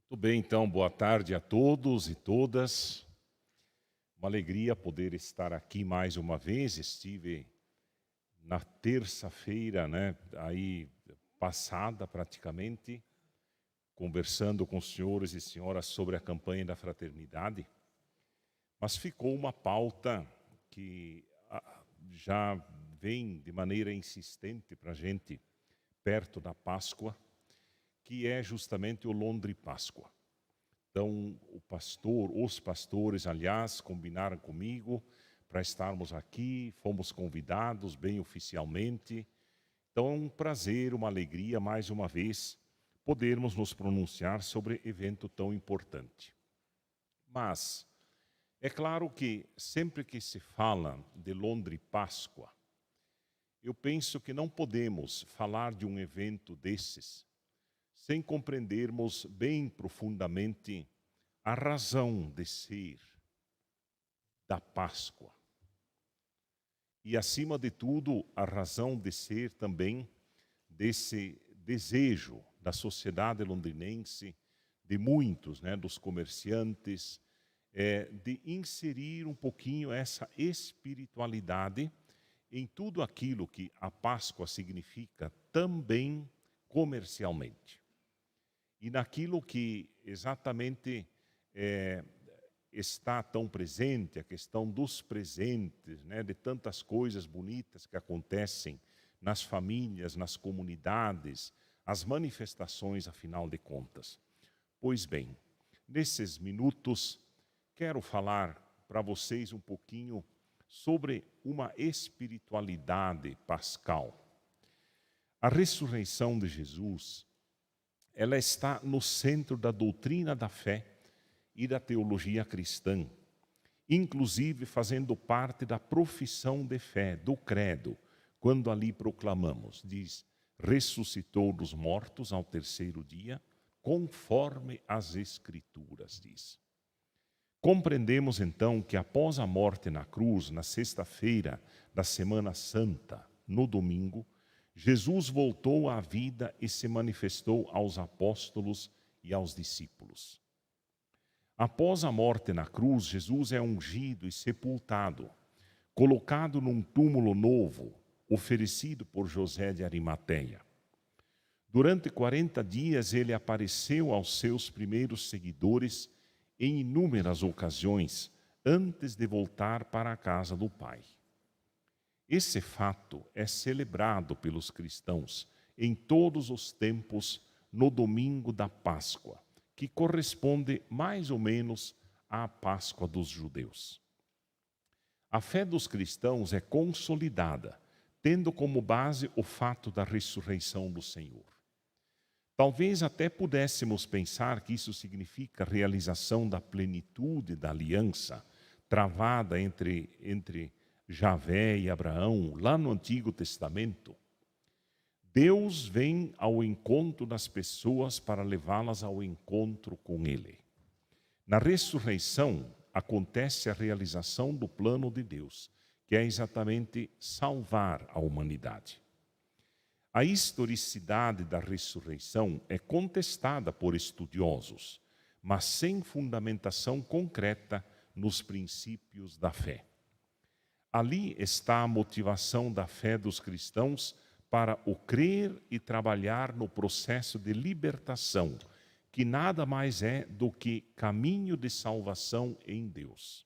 Tudo bem, então, boa tarde a todos e todas. Uma alegria poder estar aqui mais uma vez. Estive na terça-feira, aí passada praticamente, conversando com os senhores e senhoras sobre a campanha da fraternidade, mas ficou uma pauta que já vem de maneira insistente para a gente, perto da Páscoa, que é justamente o Londre Páscoa. Então, os pastores, aliás, combinaram comigo para estarmos aqui, fomos convidados bem oficialmente. Então, é um prazer, uma alegria, mais uma vez, podermos nos pronunciar sobre evento tão importante. Mas, é claro que sempre que se fala de Londre Páscoa, eu penso que não podemos falar de um evento desses sem compreendermos bem profundamente a razão de ser da Páscoa. E, acima de tudo, a razão de ser também desse desejo da sociedade londrinense, de muitos, dos comerciantes, de inserir um pouquinho essa espiritualidade em tudo aquilo que a Páscoa significa também comercialmente. E naquilo que exatamente está tão presente, a questão dos presentes, de tantas coisas bonitas que acontecem nas famílias, nas comunidades, as manifestações, afinal de contas. Pois bem, nesses minutos, quero falar para vocês um pouquinho sobre uma espiritualidade pascal. A ressurreição de Jesus, ela está no centro da doutrina da fé e da teologia cristã, inclusive fazendo parte da profissão de fé, do credo, quando ali proclamamos, diz, ressuscitou dos mortos ao terceiro dia, conforme as Escrituras diz. Compreendemos então que após a morte na cruz, na sexta-feira da Semana Santa, no domingo, Jesus voltou à vida e se manifestou aos apóstolos e aos discípulos. Após a morte na cruz, Jesus é ungido e sepultado, colocado num túmulo novo, oferecido por José de Arimateia. Durante 40 dias ele apareceu aos seus primeiros seguidores em inúmeras ocasiões, antes de voltar para a casa do Pai. Esse fato é celebrado pelos cristãos em todos os tempos no domingo da Páscoa, que corresponde mais ou menos à Páscoa dos judeus. A fé dos cristãos é consolidada, tendo como base o fato da ressurreição do Senhor. Talvez até pudéssemos pensar que isso significa a realização da plenitude da aliança travada entre Javé e Abraão, lá no Antigo Testamento. Deus vem ao encontro das pessoas para levá-las ao encontro com Ele. Na ressurreição, acontece a realização do plano de Deus, que é exatamente salvar a humanidade. A historicidade da ressurreição é contestada por estudiosos, mas sem fundamentação concreta nos princípios da fé. Ali está a motivação da fé dos cristãos para o crer e trabalhar no processo de libertação, que nada mais é do que caminho de salvação em Deus.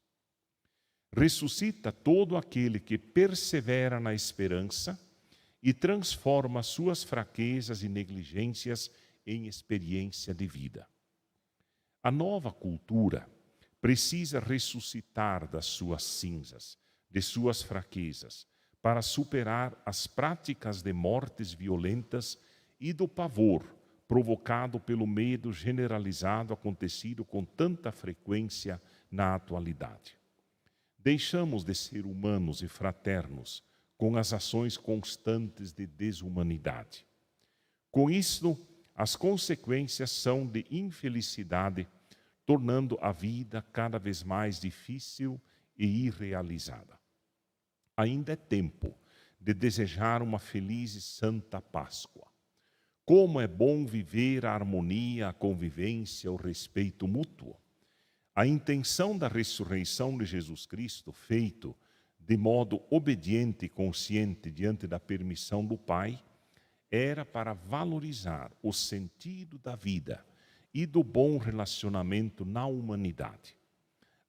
Ressuscita todo aquele que persevera na esperança e transforma suas fraquezas e negligências em experiência de vida. A nova cultura precisa ressuscitar das suas cinzas, de suas fraquezas, para superar as práticas de mortes violentas e do pavor provocado pelo medo generalizado acontecido com tanta frequência na atualidade. Deixamos de ser humanos e fraternos com as ações constantes de desumanidade. Com isso, as consequências são de infelicidade, tornando a vida cada vez mais difícil e irrealizada. Ainda é tempo de desejar uma feliz e santa Páscoa. Como é bom viver a harmonia, a convivência, o respeito mútuo. A intenção da ressurreição de Jesus Cristo, feito de modo obediente e consciente diante da permissão do Pai, era para valorizar o sentido da vida e do bom relacionamento na humanidade.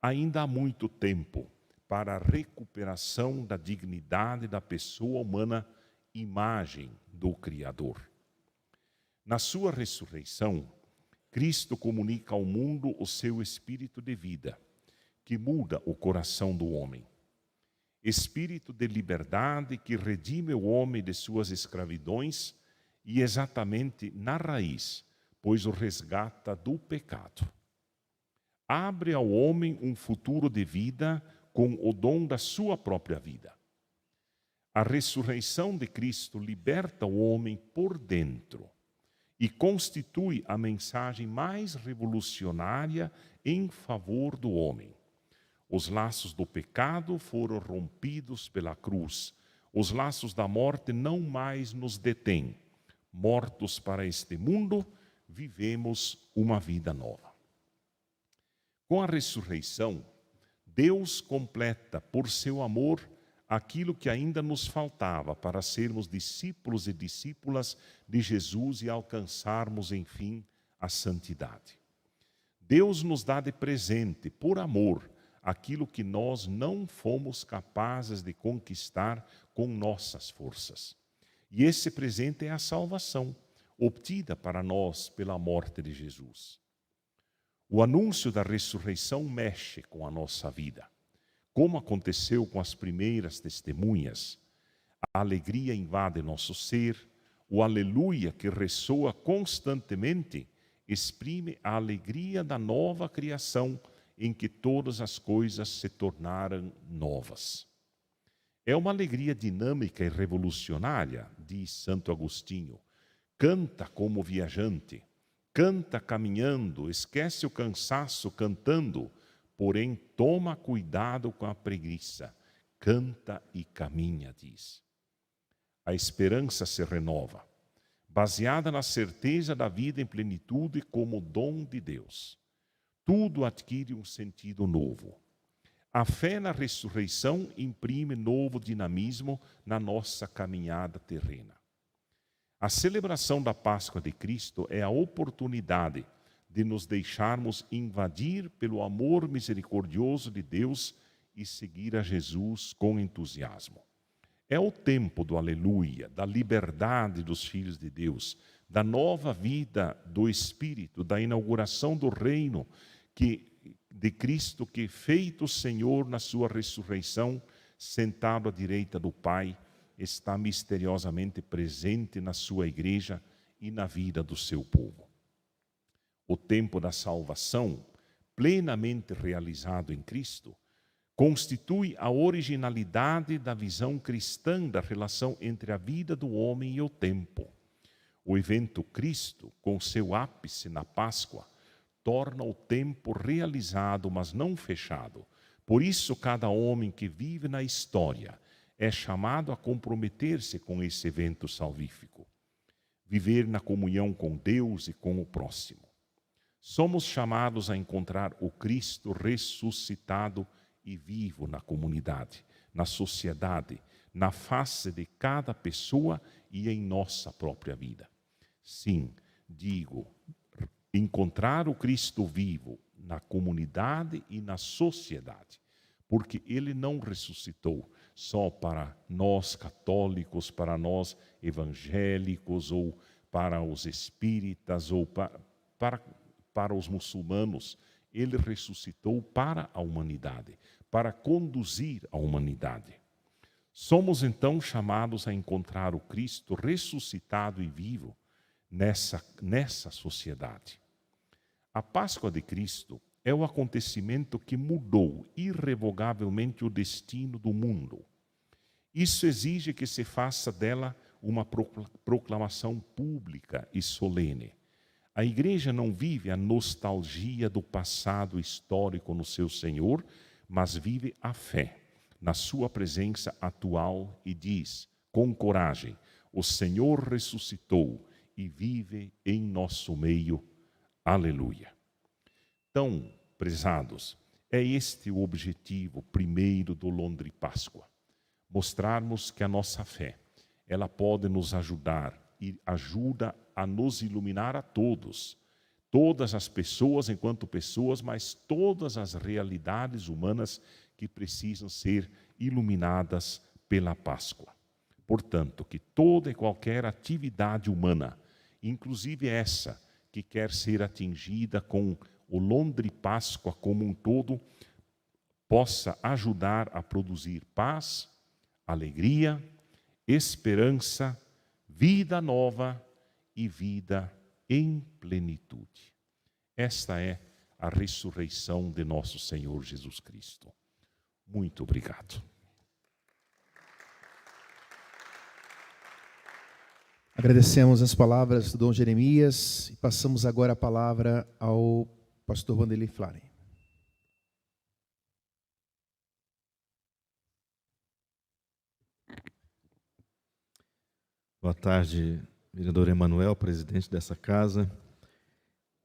Ainda há muito tempo para a recuperação da dignidade da pessoa humana, imagem do Criador. Na sua ressurreição, Cristo comunica ao mundo o seu espírito de vida, que muda o coração do homem. Espírito de liberdade que redime o homem de suas escravidões e exatamente na raiz, pois o resgata do pecado. Abre ao homem um futuro de vida com o dom da sua própria vida. A ressurreição de Cristo liberta o homem por dentro e constitui a mensagem mais revolucionária em favor do homem. Os laços do pecado foram rompidos pela cruz. Os laços da morte não mais nos detêm. Mortos para este mundo, vivemos uma vida nova. Com a ressurreição, Deus completa, por seu amor, aquilo que ainda nos faltava para sermos discípulos e discípulas de Jesus e alcançarmos, enfim, a santidade. Deus nos dá de presente, por amor, aquilo que nós não fomos capazes de conquistar com nossas forças. E esse presente é a salvação, obtida para nós pela morte de Jesus. O anúncio da ressurreição mexe com a nossa vida. Como aconteceu com as primeiras testemunhas, a alegria invade nosso ser, o aleluia que ressoa constantemente exprime a alegria da nova criação em que todas as coisas se tornaram novas. É uma alegria dinâmica e revolucionária, diz Santo Agostinho. Canta como viajante, canta caminhando, esquece o cansaço cantando, porém toma cuidado com a preguiça, canta e caminha, diz. A esperança se renova, baseada na certeza da vida em plenitude como dom de Deus. Tudo adquire um sentido novo. A fé na ressurreição imprime novo dinamismo na nossa caminhada terrena. A celebração da Páscoa de Cristo é a oportunidade de nos deixarmos invadir pelo amor misericordioso de Deus e seguir a Jesus com entusiasmo. É o tempo do aleluia, da liberdade dos filhos de Deus, da nova vida do Espírito, da inauguração do reino de Cristo, que, feito Senhor na sua ressurreição, sentado à direita do Pai, está misteriosamente presente na sua igreja e na vida do seu povo. O tempo da salvação, plenamente realizado em Cristo, constitui a originalidade da visão cristã da relação entre a vida do homem e o tempo. O evento Cristo, com seu ápice na Páscoa, torna o tempo realizado, mas não fechado. Por isso, cada homem que vive na história é chamado a comprometer-se com esse evento salvífico, viver na comunhão com Deus e com o próximo. Somos chamados a encontrar o Cristo ressuscitado e vivo na comunidade, na sociedade, na face de cada pessoa e em nossa própria vida. Sim, digo, encontrar o Cristo vivo na comunidade e na sociedade, porque Ele não ressuscitou só para nós católicos, para nós evangélicos, ou para os espíritas, ou para os muçulmanos. Ele ressuscitou para a humanidade, para conduzir a humanidade. Somos então chamados a encontrar o Cristo ressuscitado e vivo nessa sociedade. A Páscoa de Cristo é o acontecimento que mudou irrevogavelmente o destino do mundo. Isso exige que se faça dela uma proclamação pública e solene. A igreja não vive a nostalgia do passado histórico no seu Senhor, mas vive a fé na sua presença atual e diz, com coragem: o Senhor ressuscitou e vive em nosso meio. Aleluia. Então, prezados, é este o objetivo primeiro do Londre Páscoa. Mostrarmos que a nossa fé, ela pode nos ajudar e ajuda a nos iluminar a todos. Todas as pessoas enquanto pessoas, mas todas as realidades humanas que precisam ser iluminadas pela Páscoa. Portanto, que toda e qualquer atividade humana, inclusive essa que quer ser atingida com o Londre Páscoa como um todo, possa ajudar a produzir paz, alegria, esperança, vida nova e vida em plenitude. Esta é a ressurreição de nosso Senhor Jesus Cristo. Muito obrigado. Agradecemos as palavras do Dom Jeremias e passamos agora a palavra ao pastor Vanderlei Flaren. Boa tarde, vereador Emanuel, presidente dessa casa,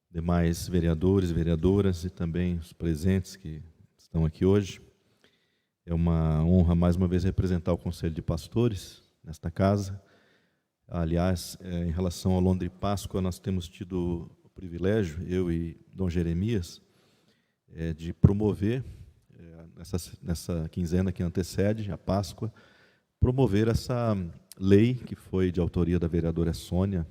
demais vereadores e vereadoras e também os presentes que estão aqui hoje. É uma honra mais uma vez representar o Conselho de Pastores nesta casa. Aliás, em relação ao Londre Páscoa, nós temos tido o privilégio, eu e Dom Jeremias, de promover, nessa quinzena que antecede a Páscoa, promover essa lei que foi de autoria da vereadora Sônia,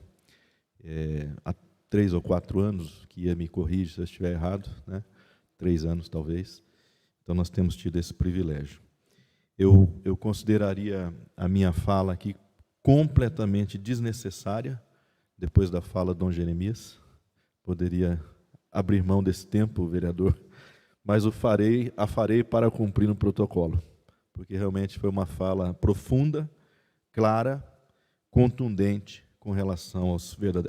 há 3 ou 4 anos, que ia me corrigir se eu estiver errado, né? 3 anos talvez. Então nós temos tido esse privilégio. Eu consideraria a minha fala aqui completamente desnecessária, depois da fala de Dom Jeremias. Poderia abrir mão desse tempo, vereador, mas a farei para cumprir o protocolo, porque realmente foi uma fala profunda, clara, contundente com relação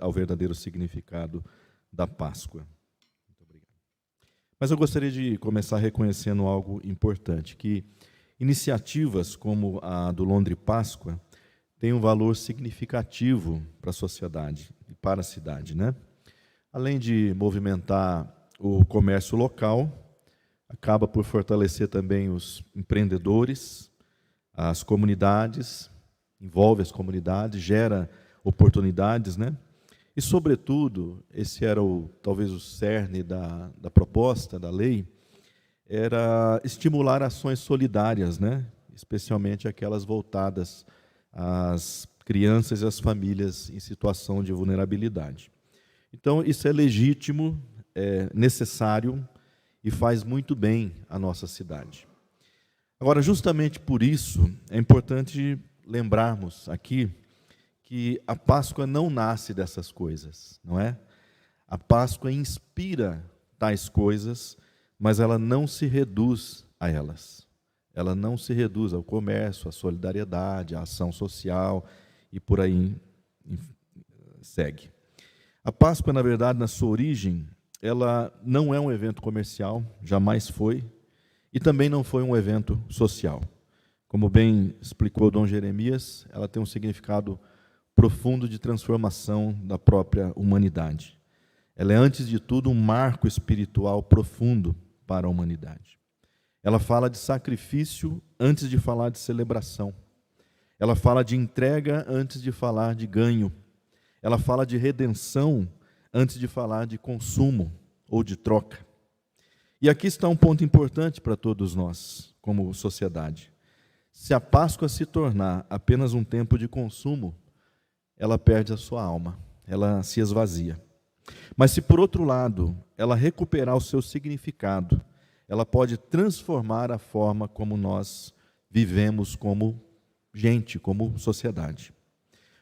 ao verdadeiro significado da Páscoa. Muito obrigado. Mas eu gostaria de começar reconhecendo algo importante, que iniciativas como a do Londre Páscoa têm um valor significativo para a sociedade e para a cidade, né? Além de movimentar o comércio local, acaba por fortalecer também os empreendedores, as comunidades, envolve as comunidades, gera oportunidades, né? E, sobretudo, esse era talvez o cerne da proposta, da lei, era estimular ações solidárias, né? Especialmente aquelas voltadas às crianças e às famílias em situação de vulnerabilidade. Então, isso é legítimo, é necessário e faz muito bem à nossa cidade. Agora, justamente por isso, é importante lembrarmos aqui que a Páscoa não nasce dessas coisas, não é? A Páscoa inspira tais coisas, mas ela não se reduz a elas. Ela não se reduz ao comércio, à solidariedade, à ação social e por aí segue. A Páscoa, na verdade, na sua origem, ela não é um evento comercial, jamais foi, e também não foi um evento social. Como bem explicou Dom Jeremias, ela tem um significado profundo de transformação da própria humanidade. Ela é, antes de tudo, um marco espiritual profundo para a humanidade. Ela fala de sacrifício antes de falar de celebração. Ela fala de entrega antes de falar de ganho. Ela fala de redenção antes de falar de consumo ou de troca. E aqui está um ponto importante para todos nós, como sociedade. Se a Páscoa se tornar apenas um tempo de consumo, ela perde a sua alma, ela se esvazia. Mas se, por outro lado, ela recuperar o seu significado, ela pode transformar a forma como nós vivemos como gente, como sociedade.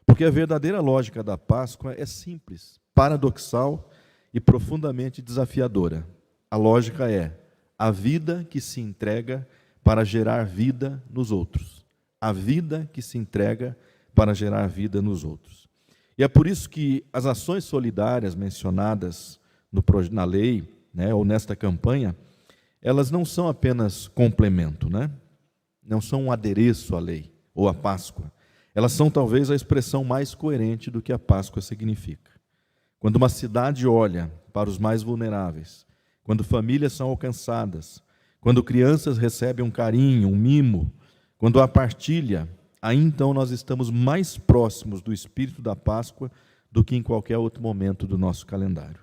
Porque a verdadeira lógica da Páscoa é simples, paradoxal e profundamente desafiadora. A lógica é a vida que se entrega para gerar vida nos outros. A vida que se entrega para gerar vida nos outros. E é por isso que as ações solidárias mencionadas na lei, né, ou nesta campanha, elas não são apenas complemento, né? Não são um adereço à lei ou à Páscoa. Elas são talvez a expressão mais coerente do que a Páscoa significa. Quando uma cidade olha para os mais vulneráveis, quando famílias são alcançadas, quando crianças recebem um carinho, um mimo, quando há partilha, aí então nós estamos mais próximos do espírito da Páscoa do que em qualquer outro momento do nosso calendário.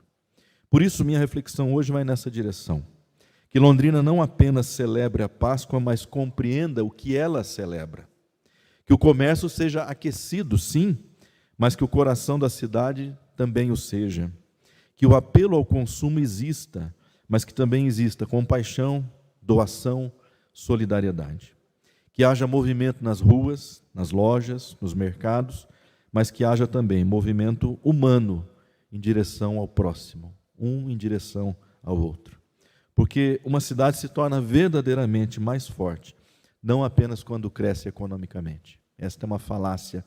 Por isso, minha reflexão hoje vai nessa direção. Que Londrina não apenas celebre a Páscoa, mas compreenda o que ela celebra. Que o comércio seja aquecido, sim, mas que o coração da cidade também o seja. Que o apelo ao consumo exista, mas que também exista compaixão, doação, solidariedade. Que haja movimento nas ruas, nas lojas, nos mercados, mas que haja também movimento humano em direção ao próximo, um em direção ao outro. Porque uma cidade se torna verdadeiramente mais forte, não apenas quando cresce economicamente. Esta é uma falácia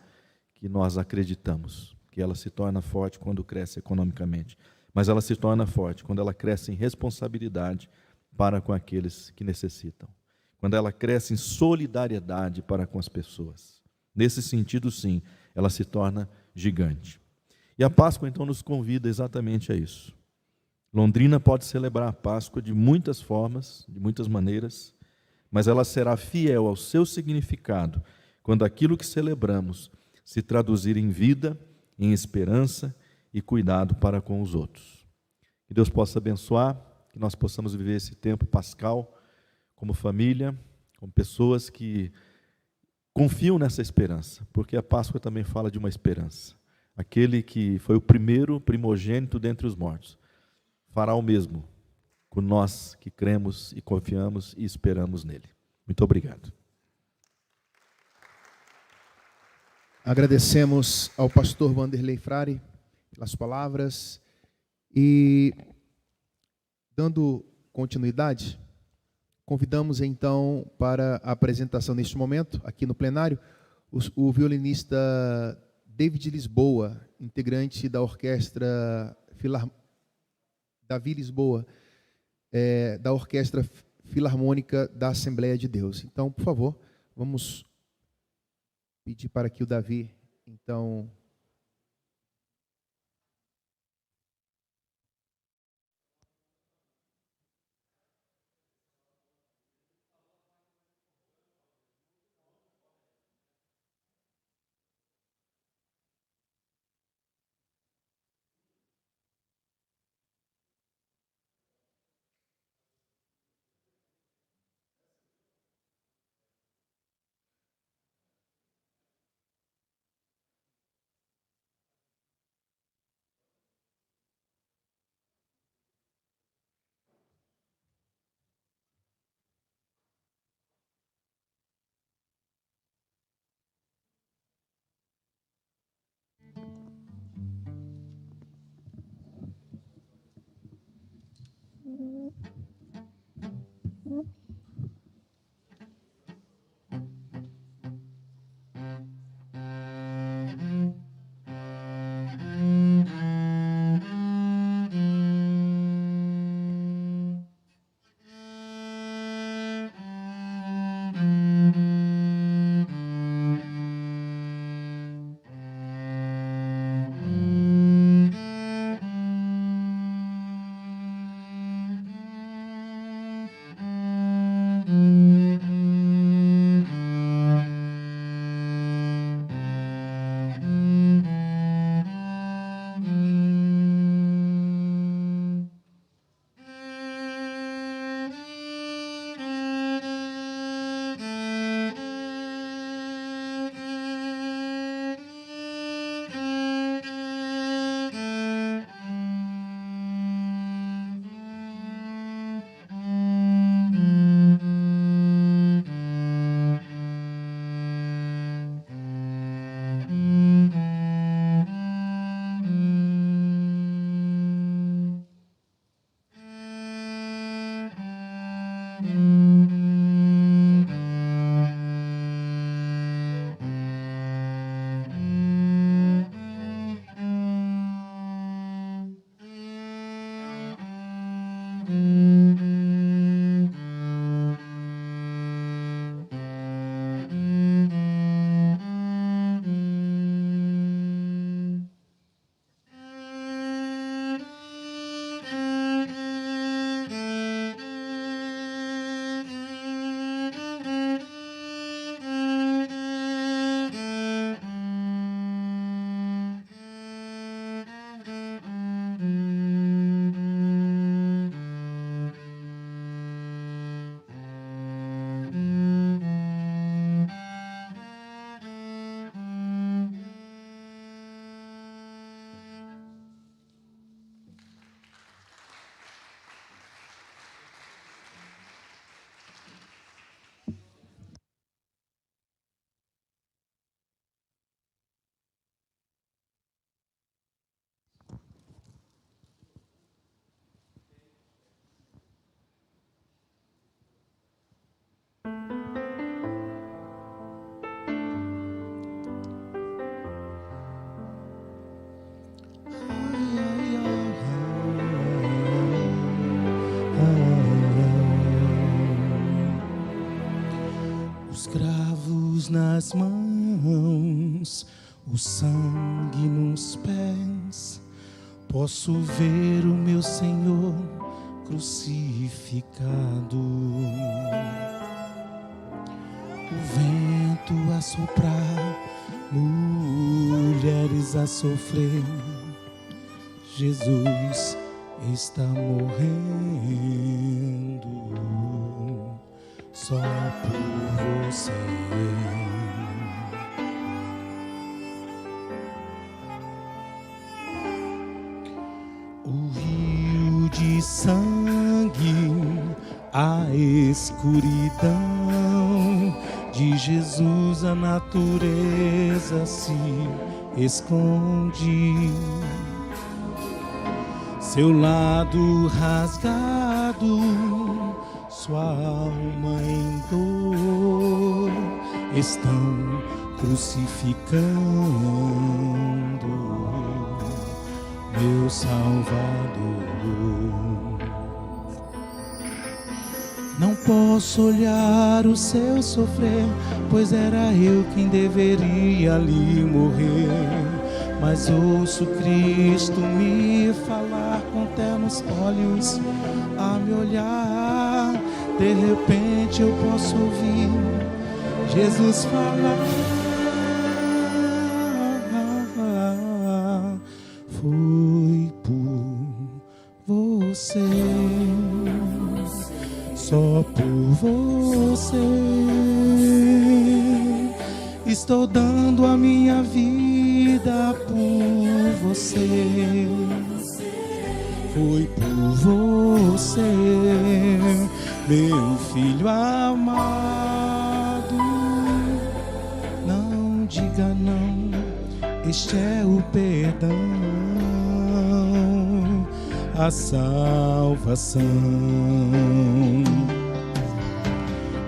que nós acreditamos, que ela se torna forte quando cresce economicamente. Mas ela se torna forte quando ela cresce em responsabilidade para com aqueles que necessitam. Quando ela cresce em solidariedade para com as pessoas. Nesse sentido, sim, ela se torna gigante. E a Páscoa, então, nos convida exatamente a isso. Londrina pode celebrar a Páscoa de muitas formas, de muitas maneiras, mas ela será fiel ao seu significado quando aquilo que celebramos se traduzir em vida, em esperança e cuidado para com os outros. Que Deus possa abençoar, que nós possamos viver esse tempo pascal como família, como pessoas que confiam nessa esperança, porque a Páscoa também fala de uma esperança. Aquele que foi o primeiro primogênito dentre os mortos fará o mesmo com nós que cremos e confiamos e esperamos nele. Muito obrigado. Agradecemos ao pastor Wanderley Frari pelas palavras e, dando continuidade, convidamos então para a apresentação neste momento, aqui no plenário, o violinista David Lisboa, integrante da orquestra Davi Lisboa, da Orquestra Filarmônica da Assembleia de Deus. Então, por favor, vamos pedir para que o Davi, então, tuas mãos, o sangue nos pés, posso ver o meu Senhor crucificado. O vento a soprar, mulheres a sofrer, Jesus está morrendo só por você. O rio de sangue, a escuridão de Jesus, a natureza se esconde. Seu lado rasgado, sua alma em dor, estão crucificando meu Salvador. Não posso olhar o seu sofrer, pois era eu quem deveria ali morrer. Mas ouço Cristo me falar com ternos olhos a me olhar. De repente eu posso ouvir Jesus falar: foi por você, só por você, estou dando a minha vida por você. Foi por você, meu filho amado. Não diga não, este é o perdão, a salvação.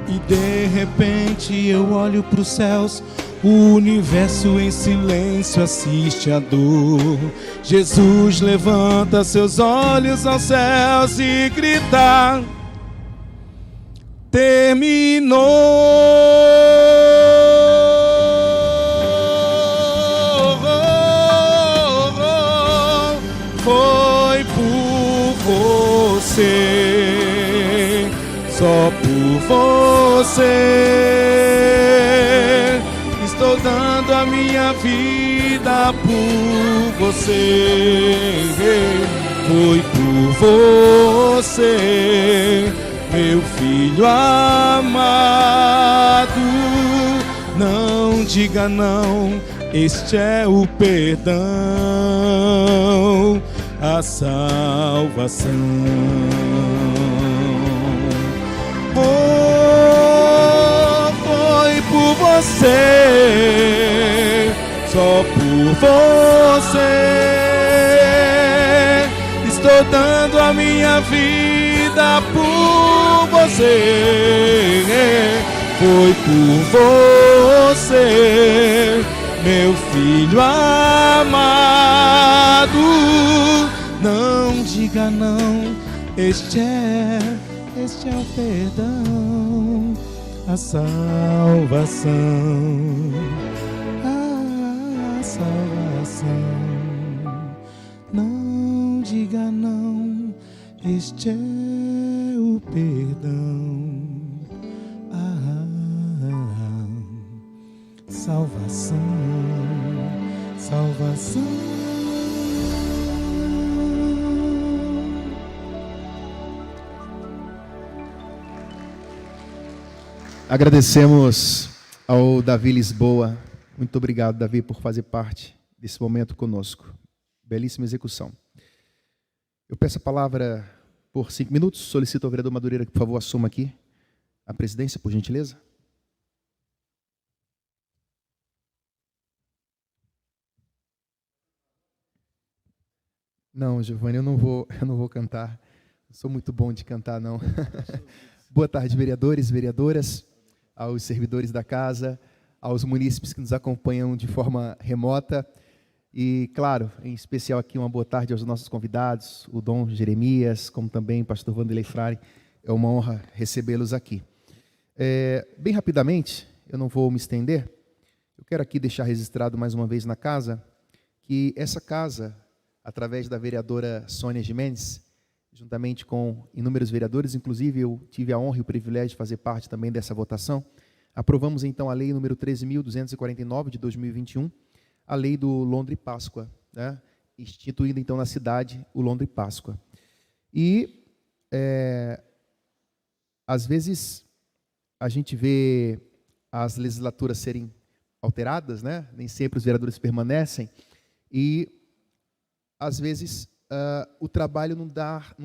E de repente eu olho para os céus, o universo em silêncio assiste a dor. Jesus levanta seus olhos aos céus e grita: terminou. Foi por você, só por você, estou dando a minha vida por você. Foi por você, meu filho amado. Não diga não, este é o perdão, a salvação. Oh, foi por você, só por você, estou dando a minha vida por você. Foi por você, meu filho amado. Não diga não, este é o perdão, a salvação, a salvação. Não diga não, este é o perdão, a salvação, salvação. Agradecemos ao Davi Lisboa. Muito obrigado, Davi, por fazer parte desse momento conosco. Belíssima execução. Eu peço a palavra por 5 minutos. Solicito ao vereador Madureira que, por favor, assuma aqui a presidência, por gentileza. Não, Giovanni, eu não vou cantar. Não sou muito bom de cantar, não. Boa tarde, vereadores, vereadoras, aos servidores da casa, aos munícipes que nos acompanham de forma remota e, claro, em especial aqui uma boa tarde aos nossos convidados, o Dom Jeremias, como também o pastor Wanderley Frari. É uma honra recebê-los aqui. Bem rapidamente, eu não vou me estender, Eu quero aqui deixar registrado mais uma vez na casa que essa casa, através da vereadora Sônia Gimenez, juntamente com inúmeros vereadores, inclusive eu tive a honra e o privilégio de fazer parte também dessa votação, aprovamos então a lei número 13.249 de 2021, a lei do Londre Páscoa, né? Instituindo então na cidade o Londre Páscoa. E, às vezes, a gente vê as legislaturas serem alteradas, né? Nem sempre os vereadores permanecem, e, às vezes, o trabalho não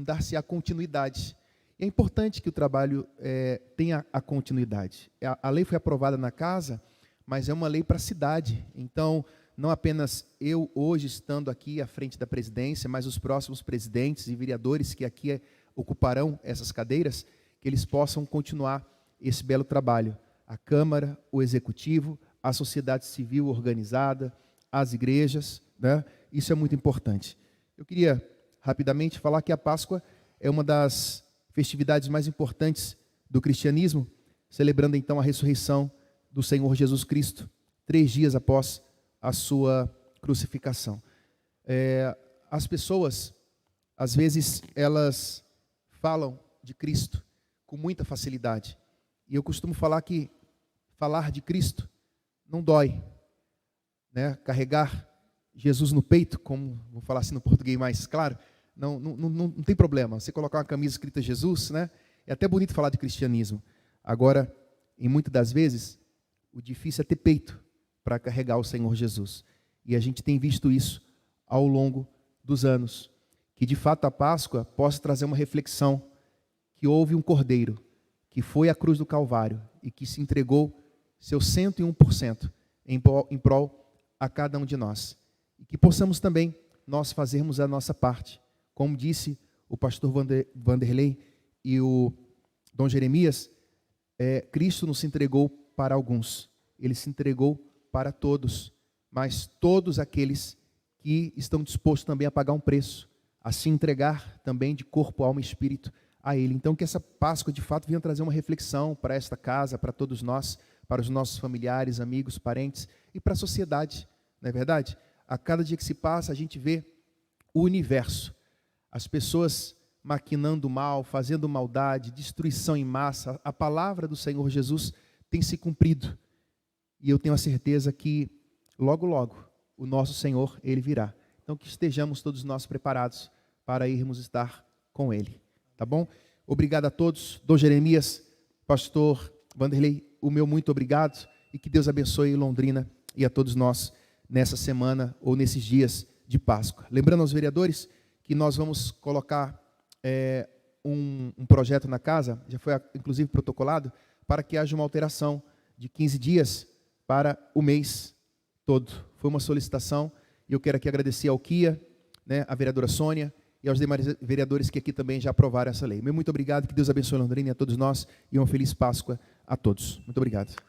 dá-se a continuidade. É importante que o trabalho tenha a continuidade. A lei foi aprovada na casa, mas é uma lei para a cidade. Então, não apenas eu hoje estando aqui à frente da presidência, mas os próximos presidentes e vereadores que aqui ocuparão essas cadeiras, que eles possam continuar esse belo trabalho. A Câmara, o Executivo, a sociedade civil organizada, as igrejas, né? Isso é muito importante. Eu queria rapidamente falar que a Páscoa é uma das festividades mais importantes do cristianismo, celebrando então a ressurreição do Senhor Jesus Cristo, 3 dias após a sua crucificação. As pessoas, às vezes, elas falam de Cristo com muita facilidade. E eu costumo falar que falar de Cristo não dói, né? Carregar Jesus no peito, como vou falar assim no português mais claro, não tem problema. Você colocar uma camisa escrita Jesus, né? É até bonito falar de cristianismo. Agora, em muitas das vezes, o difícil é ter peito para carregar o Senhor Jesus. E a gente tem visto isso ao longo dos anos. Que de fato a Páscoa possa trazer uma reflexão que houve um cordeiro que foi à cruz do Calvário e que se entregou seu 101% em prol a cada um de nós. E que possamos também nós fazermos a nossa parte. Como disse o pastor Vanderlei e o Dom Jeremias, Cristo nos entregou para alguns, Ele se entregou para todos, mas todos aqueles que estão dispostos também a pagar um preço, a se entregar também de corpo, alma e espírito a Ele. Então que essa Páscoa de fato venha trazer uma reflexão para esta casa, para todos nós, para os nossos familiares, amigos, parentes e para a sociedade, não é verdade? A cada dia que se passa a gente vê o universo, as pessoas maquinando mal, fazendo maldade, destruição em massa. A palavra do Senhor Jesus tem se cumprido. E eu tenho a certeza que logo, logo, o nosso Senhor, Ele virá. Então que estejamos todos nós preparados para irmos estar com Ele. Tá bom? Obrigado a todos. Dom Jeremias, pastor Vanderlei, o meu muito obrigado. E que Deus abençoe Londrina e a todos nós nessa semana ou nesses dias de Páscoa. Lembrando aos vereadores que nós vamos colocar um projeto na casa, já foi inclusive protocolado, para que haja uma alteração de 15 dias para o mês todo. Foi uma solicitação e eu quero aqui agradecer ao Kia, né, a vereadora Sônia e aos demais vereadores que aqui também já aprovaram essa lei. Meu muito obrigado, que Deus abençoe Londrina e a todos nós e uma feliz Páscoa a todos. Muito obrigado.